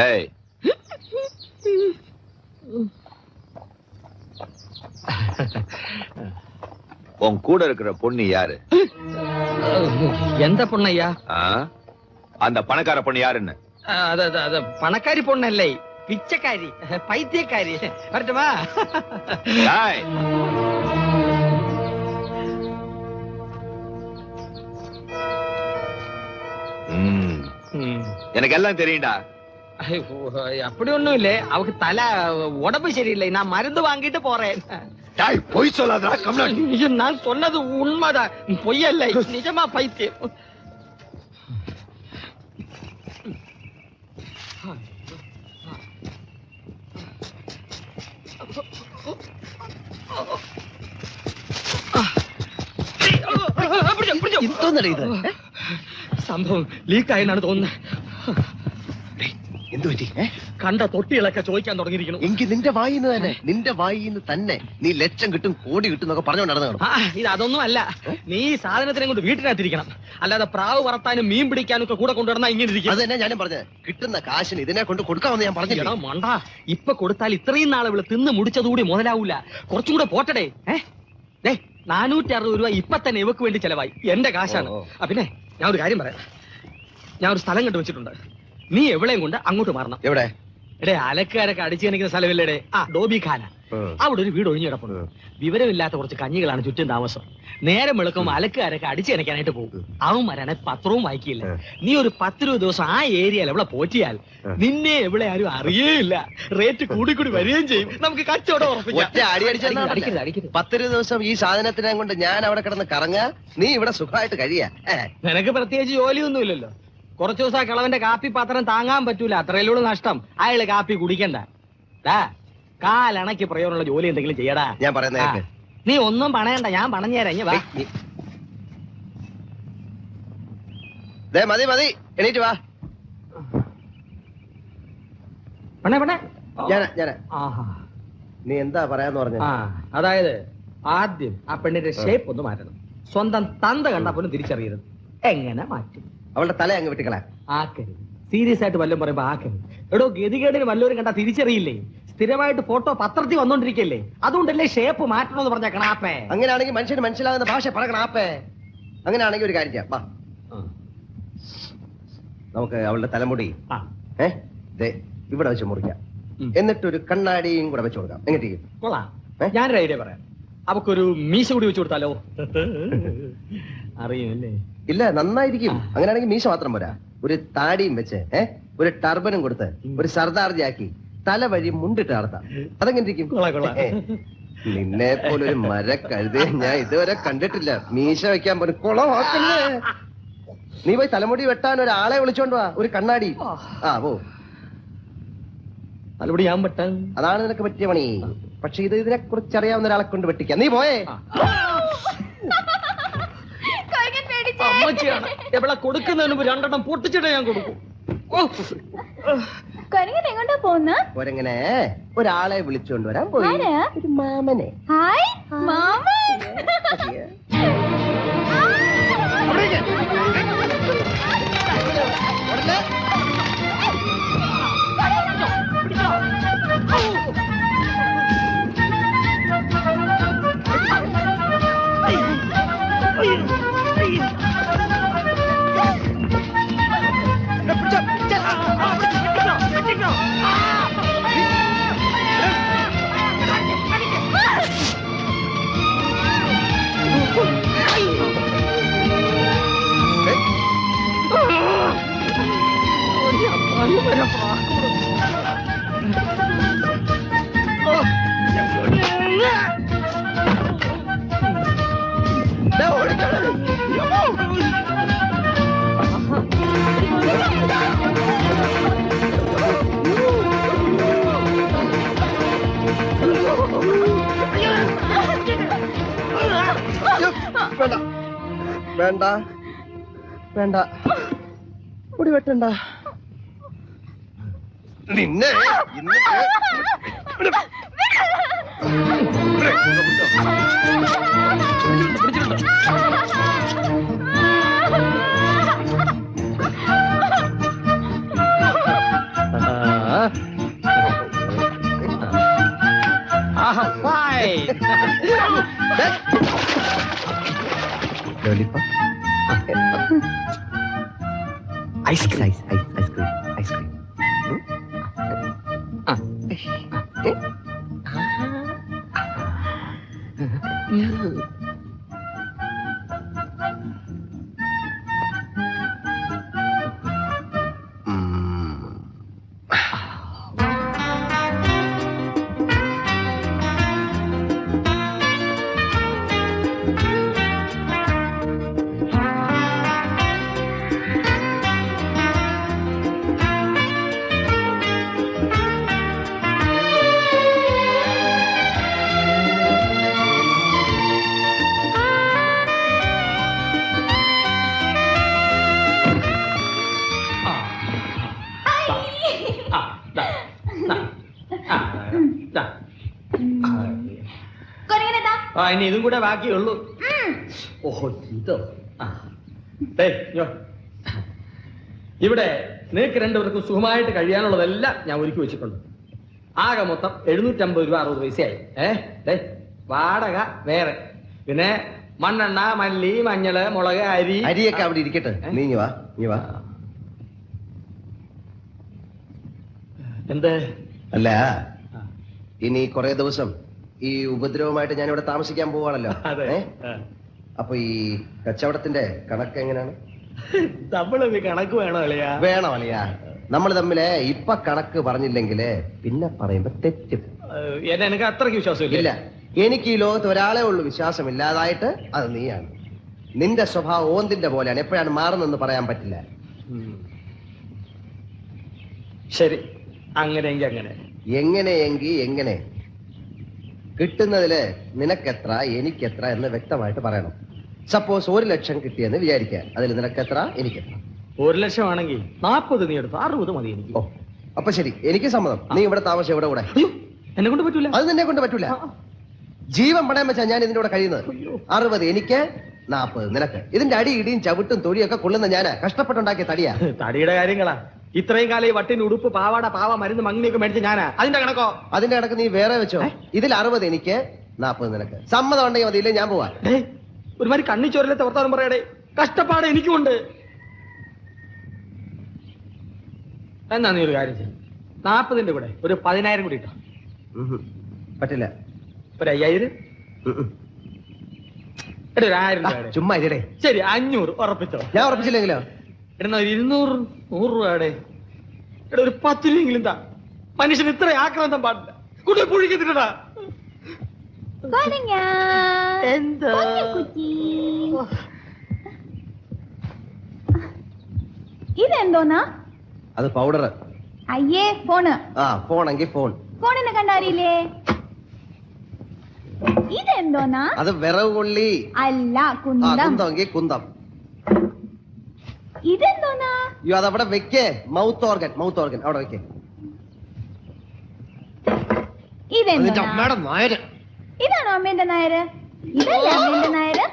ஏய் உன் கூட இருக்கிற பொண்ணு யாரு? எந்த பொண்ணையா? அந்த பணக்கார பொண்ணு யாருன்னு? பணக்காரி பொண்ணு இல்லை, பிச்சைக்காரி, பைத்தியக்காரி. வரட்டுமா? எனக்கு எல்லாம் தெரியும்டா. அப்படி ஒண்ணும் இல்ல, அவக்கு தலை உடம்பு சரியில்லை, நான் மருந்து வாங்கிட்டு போறேன். பொய் சொல்லாதடா கம்னாடி. நான் சொன்னது உண்மைதான், பொய்யல்ல, நிஜமா பைத்தியம். സംഭവം ലീക്കായെന്നാണ് തോന്നുന്നത്. എന്ത് പറ്റി? കണ്ട തൊട്ടികളൊക്കെ ചോദിക്കാൻ തുടങ്ങിയിരിക്കുന്നു. എങ്കിൽ നിന്റെ വായിന്ന് തന്നെ നീ ലക്ഷം കിട്ടും, കോടി കിട്ടും എന്നൊക്കെ പറഞ്ഞുകൊണ്ടാണ്. ഇത് അതൊന്നും അല്ല, നീ ഈ സാധനത്തിനെ കൊണ്ട് വീട്ടിനകത്തിരിക്കണം, അല്ലാതെ പ്രാവ് പറത്താനും മീൻ പിടിക്കാനും ഒക്കെ കൂടെ കൊണ്ടുവരണം. ഇങ്ങനെ ഇരിക്കും. അത് തന്നെ ഞാനും പറഞ്ഞത്, കിട്ടുന്ന കാശിന് ഇതിനെ കൊണ്ട് കൊടുക്കാമെന്ന് ഞാൻ പറഞ്ഞില്ല. മണ്ട, ഇപ്പൊ കൊടുത്താൽ ഇത്രയും നാളെ ഇവിടെ തിന്ന് മുടിച്ചതുകൂടി മുതലാവൂല, കുറച്ചും കൂടെ പോട്ടടേ. 460 രൂപ ഇപ്പൊ തന്നെ ഇവക്ക് വേണ്ടി ചെലവായി, എന്റെ കാശാണ്. പിന്നെ ഞാൻ ഒരു കാര്യം പറയാം, ഞാൻ ഒരു സ്ഥലം കണ്ടു വെച്ചിട്ടുണ്ട്, നീ എവിടെയും കൊണ്ട് അങ്ങോട്ട് മാറണം. എവിടെ? എടേ അലക്കാരൊക്കെ അടിച്ചു കണിക്കുന്ന സ്ഥലമില്ലേടേ, ഡോബി ഖാന. അവിടെ ഒരു വീട് ഒഴിഞ്ഞു കിടപ്പുണ്ട്. വിവരമില്ലാത്ത കുറച്ച് കഞ്ഞികളാണ് ചുറ്റും താമസം. നേരം വെളുക്കുമ്പോൾ അലക്കാരൊക്കെ അടിച്ചു കണിക്കാനായിട്ട് പോകും. അവന്മാരാണെ പത്രവും വായിക്കില്ല. നീ ഒരു 10-20 ദിവസം ആ ഏരിയയിൽ എവിടെ പോറ്റിയാൽ നിന്നെ എവിടെ ആരും അറിയേയില്ല, റേറ്റ് കൂടിക്കൂടി വരികയും ചെയ്യും. നമുക്ക് കച്ചവടം ഉറപ്പിക്കാം. 10 ദിവസം ഈ സാധനത്തിനെ കൊണ്ട് ഞാൻ അവിടെ കിടന്ന് കറങ്ങ, നീ ഇവിടെ സുഖമായിട്ട് കഴിയാ. നിനക്ക് പ്രത്യേകിച്ച് ജോലിയൊന്നുമില്ലല്ലോ. കുറച്ചു ദിവസം കിളവന്റെ കാപ്പി പാത്രം താങ്ങാൻ പറ്റൂല, അത്രയല്ലോട് നഷ്ടം. അയാള് കാപ്പി കുടിക്കണ്ട. കാലണക്ക് പ്രയോജനമുള്ള ജോലി എന്തെങ്കിലും ചെയ്യടാ. ഞാൻ പറയുന്ന നീ ഒന്നും പണയണ്ട, ഞാൻ പണഞ്ഞു തരാം. മതി മതി, എണീറ്റ് വാ. നീ എന്താ പറയാന്ന് പറഞ്ഞു? അതായത് ആദ്യം ആ പെണ്ണിന്റെ ഷേപ്പ് ഒന്ന് മാറ്റണം. സ്വന്തം തന്ത കണ്ടാ പോലും തിരിച്ചറിയരുത്. എങ്ങനെ മാറ്റും? അവളുടെ തല അങ്ങ് വെട്ടിക്കളാ. ആക്കരുത്, സീരിയസ് ആയിട്ട് വല്ലതും പറയുമ്പോ ആക്കരുത്. എടോ, ഗതികേടിന് വല്ലവരും കണ്ടാ തിരിച്ചറിയില്ലേ? സ്ഥിരമായിട്ട് ഫോട്ടോ പത്രത്തിൽ വന്നോണ്ടിരിക്കല്ലേ, അതുകൊണ്ടല്ലേ ഷേപ്പ് മാറ്റണമെന്ന് പറഞ്ഞ കണാപ്പേ. അങ്ങനെയാണെങ്കിൽ മനുഷ്യന് മനസ്സിലാകുന്ന ഭാഷ പറ കണാപ്പേ. അങ്ങനെയാണെങ്കിൽ ഒരു കാര്യം ചെയ്യാം, വാ നമുക്ക് അവളുടെ തലമുടി ഇവിടെ വെച്ച് മുറിക്കാം, എന്നിട്ടൊരു കണ്ണാടിയും കൂടെ വെച്ച് കൊടുക്കാം. എങ്ങനെ? കൊള്ളാം. ഞാനൊരു ഐഡിയ പറയാം, അവക്കൊരു മീശ കൂടി വെച്ച് കൊടുത്താലോ? അറിയുമല്ലേ? ഇല്ല, നന്നായിരിക്കും. അങ്ങനെയാണെങ്കിൽ മീശ മാത്രം പോരാ, ഒരു താടിയും വെച്ച് ഒരു ടർബനും കൊടുത്ത് ഒരു സർദാർജി ആക്കി തല വഴി മുണ്ടിട്ട് നടത്താം. അതെങ്ങനെ ഇരിക്കും? നിന്നെ പോലൊരു മരക്കഴുതയെ ഞാൻ ഇതുവരെ കണ്ടിട്ടില്ല. മീശ വെക്കാൻ പോലും കുളമാക്കല്ലേ. നീ പോയി തലമുടി വെട്ടാൻ ഒരാളെ വിളിച്ചോണ്ട് വാ, ഒരു കണ്ണാടി. പോ. തലമുടി ഞാൻ വെട്ടാൻ? അതാണ് നിനക്ക് പറ്റിയ പണി. പക്ഷെ ഇതിനെ കുറിച്ച് അറിയാവുന്ന ഒരാളെ കൊണ്ട് വെട്ടിക്കാം. നീ പോയേ. അമ്മച്ചിയാണ് എവിടെ കൊടുക്കുന്നതിന് മുമ്പ് 2 എണ്ണം പൊട്ടിച്ചിട്ടേ ഞാൻ കൊടുക്കും. എങ്ങോട്ടാ പോകുന്ന? ഒരെങ്ങനെ ഒരാളെ വിളിച്ചോണ്ട് വരാൻ പോയി, ഒരു മാമനെ. ഹായ് മാമൻ. വേണ്ട വേണ്ട, മുടി വെട്ടണ്ട. നിന്നെ ഐസ്ക്രീം ഐസ്ക്രീം ഐസ്ക്രീം ആ. കൊരങ്ങനെത്താ ആ ഇനി ഇതും കൂടെ ബാക്കിയുള്ളൂ. ഓഹോ ഇതോ ആ. ദേ, ഇങ്ങോ. ഇവിടെ നിങ്ങൾക്ക് രണ്ടുപേർക്കും സുഖമായിട്ട് കഴിയാനുള്ളതെല്ലാം ഞാൻ ഒരുക്കി വെച്ചിട്ടുണ്ട്. ആകെ മൊത്തം 750 രൂപ 60 പൈസയായി. ദേ വാടക വേറെ, പിന്നെ മണ്ണെണ്ണ, മല്ലി, മഞ്ഞള്, മുളക്, അരി. അരിയൊക്കെ അവിടെ ഇരിക്കട്ടെ. നീ വാ, നീ വാ. എന്ത്? അല്ല, ഇനി കുറെ ദിവസം ഈ ഉപദ്രവമായിട്ട് ഞാൻ ഇവിടെ താമസിക്കാൻ പോവാണല്ലോ. അതെ. അപ്പൊ ഈ കച്ചവടത്തിന്റെ കണക്ക് എങ്ങനെയാണ്? തമിഴ് കണക്ക് വേണോ അല്ലയാ? വേണം അല്ലയാ. നമ്മൾ തമ്മില് ഇപ്പൊ കണക്ക് പറഞ്ഞില്ലെങ്കില് പിന്നെ പറയുമ്പോ തെറ്റും. എന്നെ എനിക്ക് അത്രയ്ക്ക് വിശ്വാസമില്ല. ഇല്ല, എനിക്ക് ഈ ലോകത്ത് ഒരാളെ ഉള്ളൂ വിശ്വാസമില്ലാതായിട്ട്, അത് നീയാണ്. നിന്റെ സ്വഭാവം ഓന്തിന്റെ പോലെയാണ്, എപ്പോഴാണ് മാറുന്നെന്ന് പറയാൻ പറ്റില്ല. ശരി, അങ്ങനെയെങ്കിൽ അങ്ങനെ. എങ്ങനെയെങ്കിൽ എങ്ങനെ? കിട്ടുന്നതില് നിനക്കെത്ര എനിക്കെത്ര എന്ന് വ്യക്തമായിട്ട് പറയണം. സപ്പോസ് 1 ലക്ഷം കിട്ടിയെന്ന് വിചാരിക്കാം. അതിൽ നിനക്കെത്ര എനിക്കെത്ര? 1 ലക്ഷം ആണെങ്കിൽ 40 നീ എടുത്തു, 60 മതി എനിക്ക്. ഓ, അപ്പൊ ശരി, എനിക്ക് സമ്മതം. നീ ഇവിടെ താമസം ഇവിടെ കൂടെ. അയ്യോ, എന്നെ കൊണ്ട് പറ്റൂല. അത് നിന്നെ കൊണ്ട് പറ്റൂല. ജീവൻ പണയം വെച്ചാ ഞാൻ ഇതിന്റെ കൂടെ കഴിയുന്നത്. 60 എനിക്ക്, 40 നിനക്ക്. ഇതിന്റെ അടി ഇടിയും ചവിട്ടും തൊഴിയൊക്കെ കൊള്ളുന്ന ഞാനാ, കഷ്ടപ്പെട്ടുണ്ടാക്കിയ തടിയാ. തടിയുടെ കാര്യങ്ങളാ. ഇത്രയും കാലം ഈ വട്ടിന്റെ ഉടുപ്പ്, പാവാട, പാവ, മരുന്ന്, മങ്ങിയൊക്കെ മേടിച്ച് ഞാനാ. അതിന്റെ കണക്കോ? അതിന്റെ കണക്ക് നീ വേറെ വെച്ചോ. ഇതിൽ 60 എനിക്ക്, 40 നിനക്ക്. സമ്മതം ഉണ്ടെങ്കിൽ മതി, ഇല്ലേ ഞാൻ പോവാ. ഒരുമാതിരി കണ്ണിച്ചോരിലത്തെ വർത്താനം പറയടേ. കഷ്ടപ്പാട് എനിക്കുണ്ട്. എന്നാ നീ ഒരു കാര്യം ചെയ്യും, 40ന്റെ കൂടെ ഒരു 10,000 കൂടി ഇട്ടോ. പറ്റില്ല. ഒരു 5,000. എടാ, ഒരു 1000 രൂപ. ചുമ്മാ ഇരടേ. ശരി, 500 ഉറപ്പിച്ചോ. ഞാൻ ഉറപ്പിച്ചില്ലെങ്കിലോ? എടാ, ഒരു 200, 100 രൂപയുടെ. എടാ, ഒരു 10 രൂപയെങ്കിലും താ. മനുഷ്യൻ ഇത്ര ആക്രാന്തം പാടില്ല. കൂടെ പുഴിക്കത്തില്ലടാ. കൊരങ്ങ എന്താ? കുഞ്ഞി ഇതെന്തോന്നാ? അത് പൗഡർ. അയ്യേ, ഫോണ്. ആ, ഫോണെങ്കിൽ ഫോൺ. ഫോണിനെ കണ്ടറിയില്ലേ? ഇതെന്തോന്നാ? അത് വിറവ് കൊള്ളി. അല്ല, കുന്തം. കുന്തമെങ്കിൽ കുന്തം. ഇതെന്തോന്നാ? അയ്യോ, അതവിടെ വെക്കേ. മൗത്ത് ഓർഗൻ, മൗത്ത് ഓർഗൻ അവിടെ വെക്കേ. ഇതെന്തോന്നാ? അമ്മയുടെ നായര്. ഇതാണോ അമ്മേന്റെ നായര്? ഇതല്ലേ അമ്മേന്റെ നായര്?